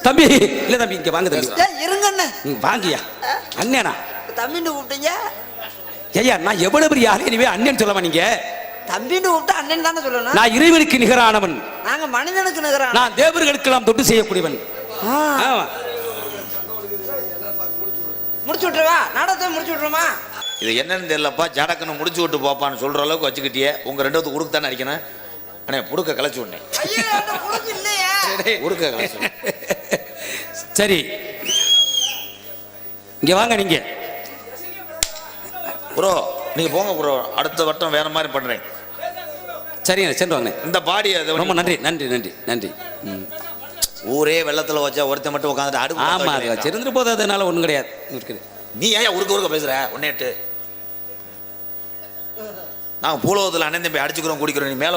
தம்பி இல்ல தம்பி இங்க வாங்க தம்பி. இருங்க வாங்கியா அண்ணனா தம்பின்னு கூப்பிட்டீங்க. ஐயா நான் எவ்வளவு பெரிய ஆளு, இனிமே அண்ணன் சொல்லவா நீங்க? தம்பின்னு கூப்பிட்டா அண்ணன் தானே சொல்லணும். நான் இறைவனுக்கு நிகரானவன். நாங்க மனிதனுக்கு நிகரான. நான் தேவர்களுக்கெல்லாம் தொட்டு செய்யக்கூடியவன். முடிச்சு விட்டுருவா, நாடகத்தை முடிச்சு விட்டுருமா? இது என்னன்னு தெரியலப்பா, ஜடக்குன்னு முடிச்சு விட்டு போப்பான்னு சொல்ற அளவுக்கு வச்சுக்கிட்டியே. உங்க ரெண்டாவது உடுக்கு தானே அடிக்கணும். அண்ணே புடுக்க கலைச்சு விடனே உடுக்க கலைச்சு. சரி இங்க வாங்க நீங்க. ப்ரோ நீங்க போங்க ப்ரோ, அடுத்த வட்டம் வேற மாதிரி பண்றேன். சரிங்க சென்று வாங்க. இந்த பாடி ரொம்ப நன்றி நன்றி நன்றி நன்றி. ஊரே வெள்ளத்துல வச்சா ஒருத்த மட்டும் உட்காந்துட்டு அடுப்பு. ஆமா அது வச்சிருந்து போது அதனால ஒண்ணும் கிடையாது. நீ ஏன் உருக்க பேசுற ஒன்னேட்டு? நாங்க பூலோகத்துல அண்ணன் தம்பி அடிச்சுக்கிறோம் குடிக்கிறோம், நீ மேல